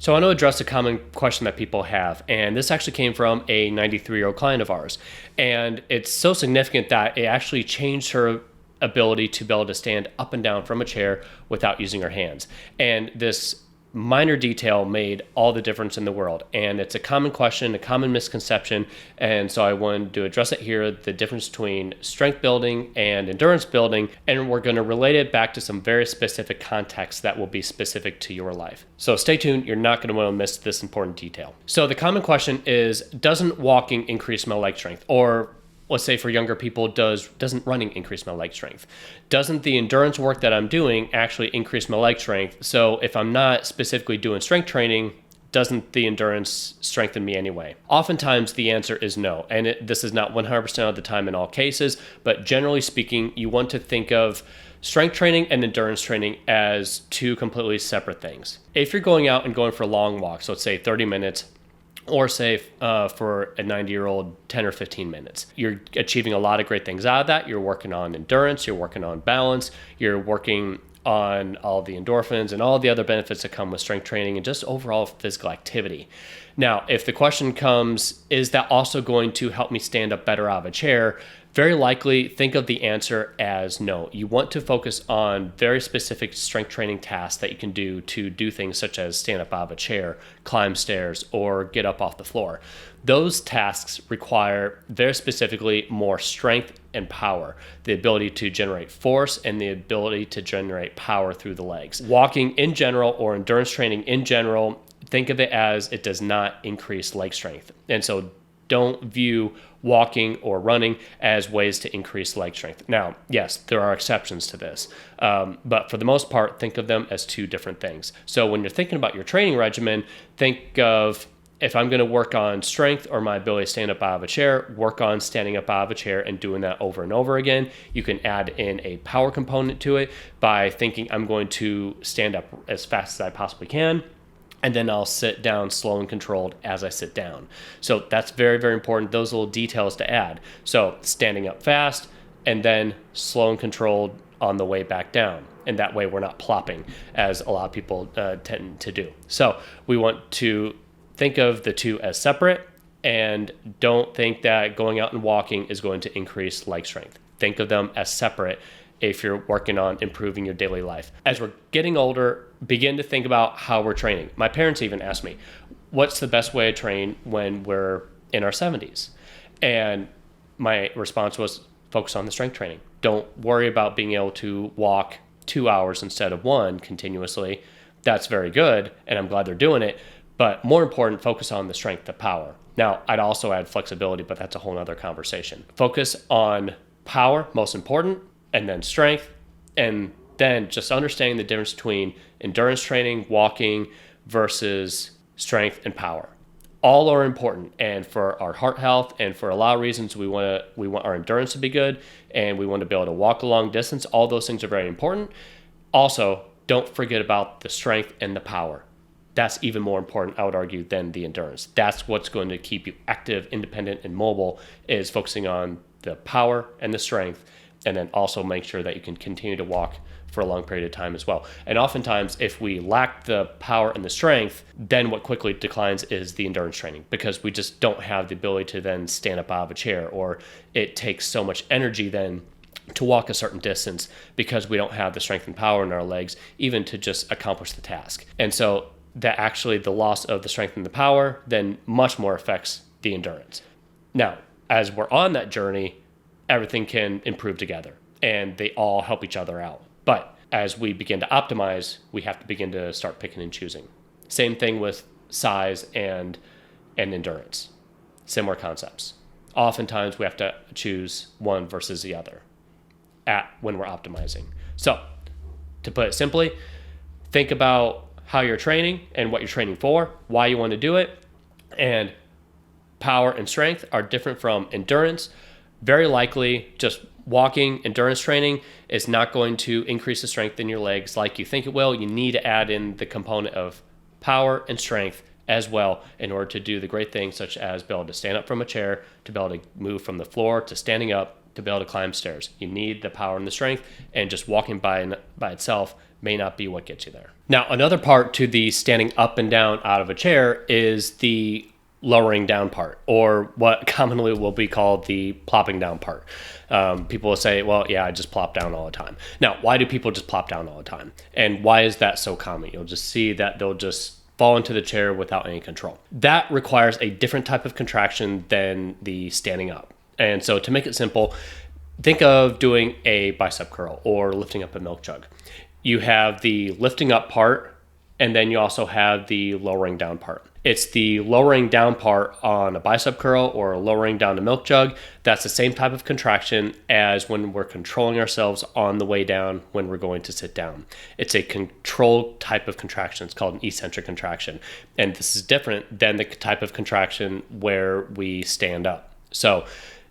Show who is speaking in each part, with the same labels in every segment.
Speaker 1: So I want to address a common question that people have, and this actually came from a 93-year-old client of ours. And it's so significant that it actually changed her ability to be able to stand up and down from a chair without using her hands. And this minor detail made all the difference in the world. And it's a common question, a common misconception. And so I wanted to address it here, the difference between strength building and endurance building. And we're going to relate it back to some very specific contexts that will be specific to your life. So stay tuned. You're not going to want to miss this important detail. So the common question is, doesn't walking increase my leg strength? Or let's say for younger people, doesn't running increase my leg strength? Doesn't the endurance work that I'm doing actually increase my leg strength? So if I'm not specifically doing strength training, doesn't the endurance strengthen me anyway? Oftentimes the answer is no. And this is not 100% of the time in all cases, but generally speaking, you want to think of strength training and endurance training as two completely separate things. If you're going out and going for long walks, let's say 30 minutes, or say for a 90-year-old, 10 or 15 minutes. You're achieving a lot of great things out of that. You're working on endurance, you're working on balance, you're working on all the endorphins and all the other benefits that come with strength training and just overall physical activity. Now, if the question comes, is that also going to help me stand up better out of a chair? Very likely, think of the answer as no. You want to focus on very specific strength training tasks that you can do to do things such as stand up out of a chair, climb stairs, or get up off the floor. Those tasks require very specifically more strength and power, the ability to generate force and the ability to generate power through the legs. Walking in general or endurance training in general, think of it as it does not increase leg strength. And so don't view walking or running as ways to increase leg strength. Now, yes, there are exceptions to this, but for the most part, think of them as two different things. So when you're thinking about your training regimen, think of, if I'm going to work on strength or my ability to stand up out of a chair, work on standing up out of a chair and doing that over and over again. You can add in a power component to it by thinking I'm going to stand up as fast as I possibly can, and then I'll sit down slow and controlled as I sit down. So that's very, very important, those little details to add. So standing up fast and then slow and controlled on the way back down. And that way we're not plopping as a lot of people tend to do. So we want to think of the two as separate, and don't think that going out and walking is going to increase leg strength. Think of them as separate if you're working on improving your daily life. As we're getting older, begin to think about how we're training. My parents even asked me, what's the best way to train when we're in our 70s? And my response was, focus on the strength training. Don't worry about being able to walk 2 hours instead of 1 continuously. That's very good, and I'm glad they're doing it. But more important, focus on the strength, the power. Now, I'd also add flexibility, but that's a whole other conversation. Focus on power, most important, and then strength, and then just understanding the difference between endurance training, walking, versus strength and power. All are important, and for our heart health and for a lot of reasons, we want our endurance to be good, and we want to be able to walk a long distance. All those things are very important. Also, don't forget about the strength and the power. That's even more important, I would argue, than the endurance. That's what's going to keep you active, independent, and mobile, is focusing on the power and the strength, and then also make sure that you can continue to walk for a long period of time as well. And oftentimes, if we lack the power and the strength, then what quickly declines is the endurance training, because we just don't have the ability to then stand up out of a chair, or it takes so much energy then to walk a certain distance because we don't have the strength and power in our legs even to just accomplish the task. And so that actually the loss of the strength and the power then much more affects the endurance. Now, as we're on that journey, everything can improve together and they all help each other out. But as we begin to optimize, we have to begin to start picking and choosing. Same thing with size and endurance. Similar concepts. Oftentimes we have to choose one versus the other when we're optimizing. So to put it simply, think about how you're training and what you're training for, why you want to do it, and power and strength are different from endurance. Very likely just walking, endurance training is not going to increase the strength in your legs like you think it will. You need to add in the component of power and strength as well in order to do the great things such as be able to stand up from a chair, to be able to move from the floor to standing up, to be able to climb stairs. You need the power and the strength, and just walking by itself may not be what gets you there. Now, another part to the standing up and down out of a chair is the lowering down part, or what commonly will be called the plopping down part. People will say, well, yeah, I just plop down all the time. Now, why do people just plop down all the time? And why is that so common? You'll just see that they'll just fall into the chair without any control. That requires a different type of contraction than the standing up. And so to make it simple, think of doing a bicep curl or lifting up a milk jug. You have the lifting up part, and then you also have the lowering down part. It's the lowering down part on a bicep curl or lowering down a milk jug. That's the same type of contraction as when we're controlling ourselves on the way down when we're going to sit down. It's a controlled type of contraction. It's called an eccentric contraction. And this is different than the type of contraction where we stand up. So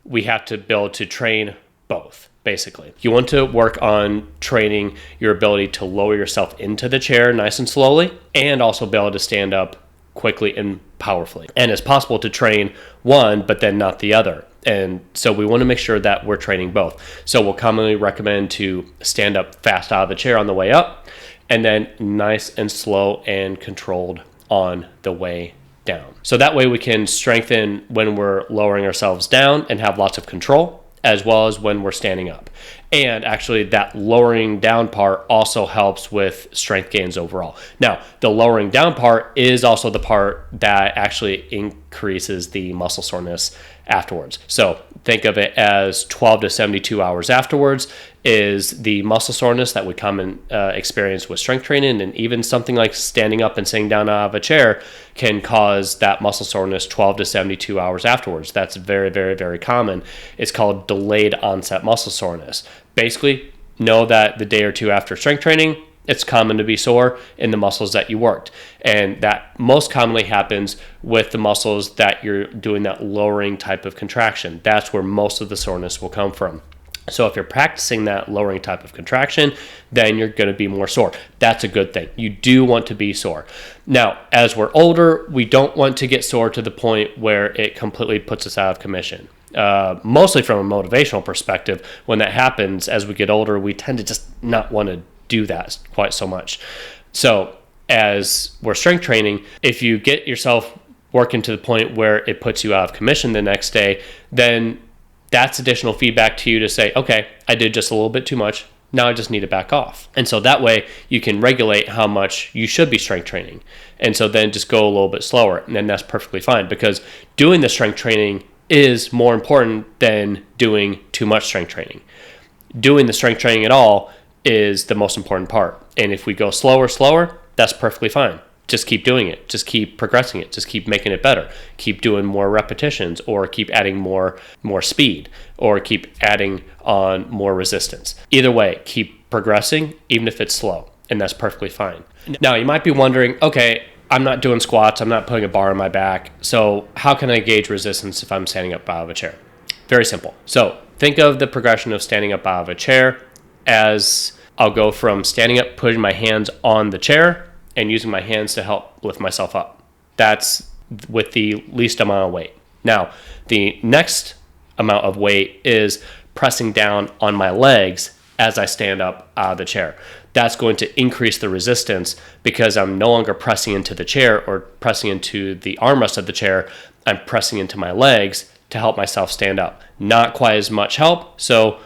Speaker 1: we have to be able to train both. Basically, you want to work on training your ability to lower yourself into the chair nice and slowly, and also be able to stand up quickly and powerfully. And it's possible to train one, but then not the other. And so we want to make sure that we're training both. So we'll commonly recommend to stand up fast out of the chair on the way up, and then nice and slow and controlled on the way down. So that way we can strengthen when we're lowering ourselves down and have lots of control, as well as when we're standing up. And actually that lowering down part also helps with strength gains overall. Now, the lowering down part is also the part that actually increases the muscle soreness afterwards. So think of it as 12 to 72 hours afterwards is the muscle soreness that we come and experience with strength training. And even something like standing up and sitting down out of a chair can cause that muscle soreness 12 to 72 hours afterwards. That's very, very, very common. It's called delayed onset muscle soreness. Basically, know that the day or two after strength training, it's common to be sore in the muscles that you worked. And that most commonly happens with the muscles that you're doing that lowering type of contraction. That's where most of the soreness will come from. So if you're practicing that lowering type of contraction, then you're going to be more sore. That's a good thing. You do want to be sore. Now, as we're older, we don't want to get sore to the point where it completely puts us out of commission. Mostly from a motivational perspective, when that happens, as we get older, we tend to just not want to do that quite so much. So as we're strength training, if you get yourself working to the point where it puts you out of commission the next day, then that's additional feedback to you to say, okay, I did just a little bit too much. Now I just need to back off. And so that way you can regulate how much you should be strength training. And so then just go a little bit slower. And then that's perfectly fine, because doing the strength training is more important than doing too much strength training. Doing the strength training at all is the most important part. And if we go slower, that's perfectly fine. Just keep doing it. Just keep progressing it. Just keep making it better. Keep doing more repetitions, or keep adding more speed, or keep adding on more resistance. Either way, keep progressing, even if it's slow, and that's perfectly fine. Now, you might be wondering, okay, I'm not doing squats. I'm not putting a bar on my back. So how can I gauge resistance if I'm standing up out of a chair? Very simple. So think of the progression of standing up out of a chair as I'll go from standing up, putting my hands on the chair, and using my hands to help lift myself up. That's with the least amount of weight. Now, the next amount of weight is pressing down on my legs as I stand up out of the chair. That's going to increase the resistance because I'm no longer pressing into the chair or pressing into the armrest of the chair. I'm pressing into my legs to help myself stand up. Not quite as much help, so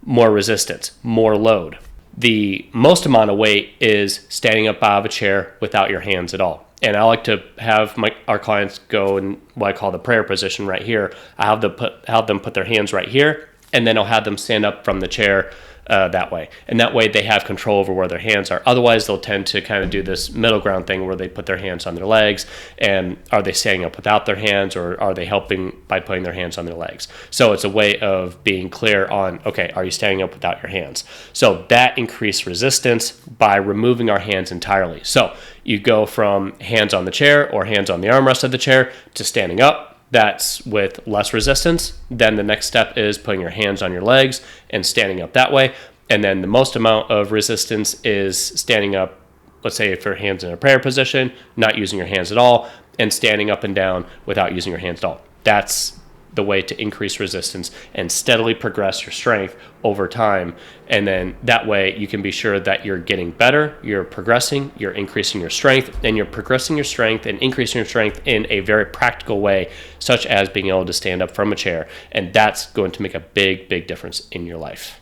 Speaker 1: more resistance, more load. The most amount of weight is standing up out of a chair without your hands at all. And I like to have our clients go in what I call the prayer position right here. I have them put their hands right here, and then I'll have them stand up from the chair that way. And that way they have control over where their hands are. Otherwise, they'll tend to kind of do this middle ground thing where they put their hands on their legs, and are they standing up without their hands, or are they helping by putting their hands on their legs? So it's a way of being clear on, okay, are you standing up without your hands? So that increased resistance by removing our hands entirely. So you go from hands on the chair or hands on the armrest of the chair to standing up. That's with less resistance. Then the next step is putting your hands on your legs and standing up that way. And then the most amount of resistance is standing up, let's say if your hands in a prayer position, not using your hands at all, and standing up and down without using your hands at all. That's the way to increase resistance and steadily progress your strength over time. And then that way you can be sure that you're getting better, you're progressing, you're increasing your strength, and you're progressing your strength and increasing your strength in a very practical way, such as being able to stand up from a chair. And that's going to make a big, big difference in your life.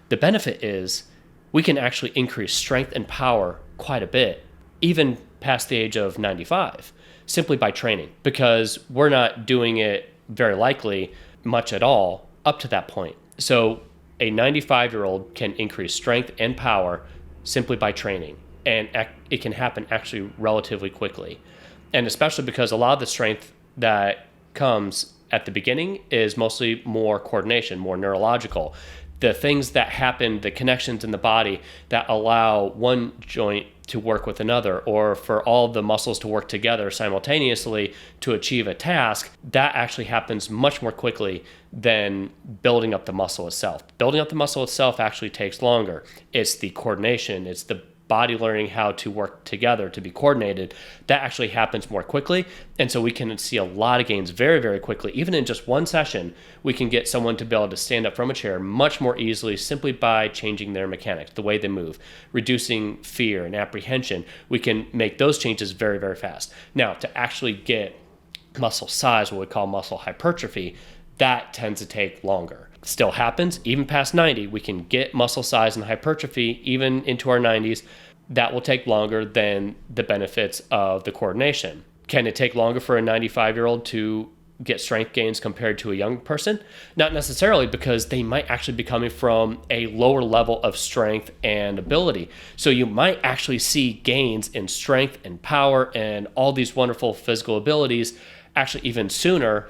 Speaker 1: The benefit is we can actually increase strength and power quite a bit, even past the age of 95, simply by training, because we're not doing it very likely much at all up to that point. So a 95-year-old can increase strength and power simply by training, and it can happen actually relatively quickly. And especially because a lot of the strength that comes at the beginning is mostly more coordination, more neurological. The things that happen, the connections in the body that allow one joint to work with another, or for all the muscles to work together simultaneously to achieve a task, that actually happens much more quickly than building up the muscle itself. Building up the muscle itself actually takes longer. It's the coordination, it's the body learning how to work together to be coordinated, that actually happens more quickly. And so we can see a lot of gains very, very quickly. Even in just one session, we can get someone to be able to stand up from a chair much more easily simply by changing their mechanics, the way they move, reducing fear and apprehension. We can make those changes very, very fast. Now, to actually get muscle size, what we call muscle hypertrophy, that tends to take longer. Still happens, even past 90, we can get muscle size and hypertrophy even into our 90s. That will take longer than the benefits of the coordination. Can it take longer for a 95-year-old to get strength gains compared to a young person? Not necessarily, because they might actually be coming from a lower level of strength and ability. So you might actually see gains in strength and power and all these wonderful physical abilities actually even sooner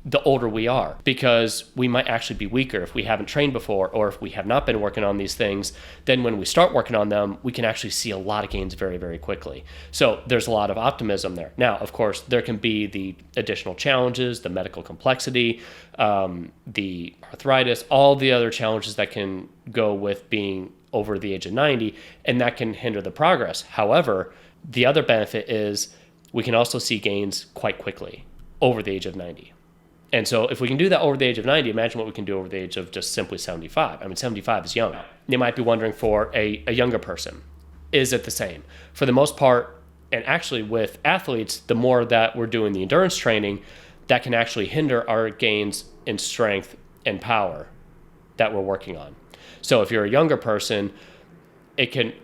Speaker 1: the older we are, because we might actually be weaker if we haven't trained before, or if we have not been working on these things. Then when we start working on them, we can actually see a lot of gains very, very quickly. So there's a lot of optimism there. Now, of course, there can be the additional challenges, the medical complexity, the arthritis, all the other challenges that can go with being over the age of 90, and that can hinder the progress. However, the other benefit is we can also see gains quite quickly over the age of 90. And so if we can do that over the age of 90, imagine what we can do over the age of just simply 75. I mean, 75 is young. You might be wondering for a younger person, is it the same? For the most part, and actually with athletes, the more that we're doing the endurance training, that can actually hinder our gains in strength and power that we're working on. So if you're a younger person,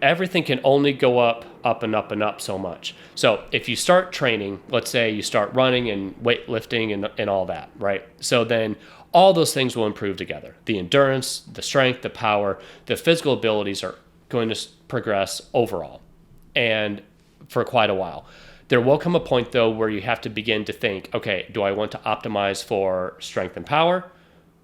Speaker 1: everything can only go up and up and up so much. So if you start training, let's say you start running and weightlifting and all that, right? So then all those things will improve together. The endurance, the strength, the power, the physical abilities are going to progress overall, and for quite a while. There will come a point though where you have to begin to think, okay, do I want to optimize for strength and power,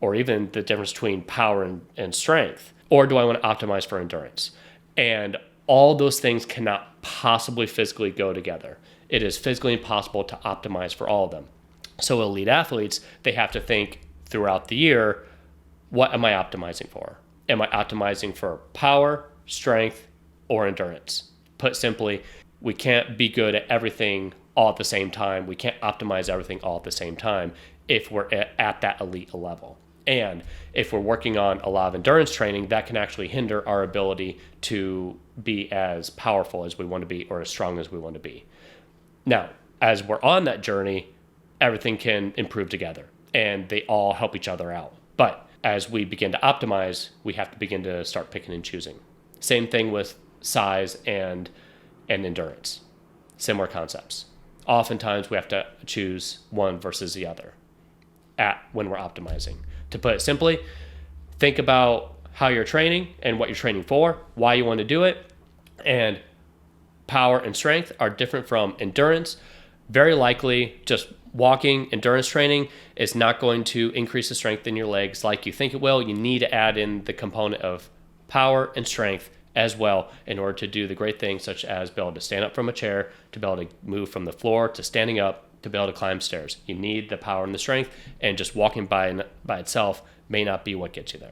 Speaker 1: or even the difference between power and strength, or do I want to optimize for endurance? And all those things cannot possibly physically go together. It is physically impossible to optimize for all of them. So elite athletes, they have to think throughout the year, what am I optimizing for? Am I optimizing for power, strength, or endurance? Put simply, we can't be good at everything all at the same time. We can't optimize everything all at the same time if we're at that elite level. And if we're working on a lot of endurance training, that can actually hinder our ability to be as powerful as we want to be or as strong as we want to be. Now, as we're on that journey, everything can improve together and they all help each other out. But as we begin to optimize, we have to begin to start picking and choosing. Same thing with size and endurance. Similar concepts. Oftentimes we have to choose one versus the other when we're optimizing. To put it simply, think about how you're training and what you're training for, why you want to do it, and power and strength are different from endurance. Very likely, just walking, endurance training is not going to increase the strength in your legs like you think it will. You need to add in the component of power and strength as well in order to do the great things such as be able to stand up from a chair, to be able to move from the floor to standing up, to be able to climb stairs. You need the power and the strength, and just walking by itself may not be what gets you there.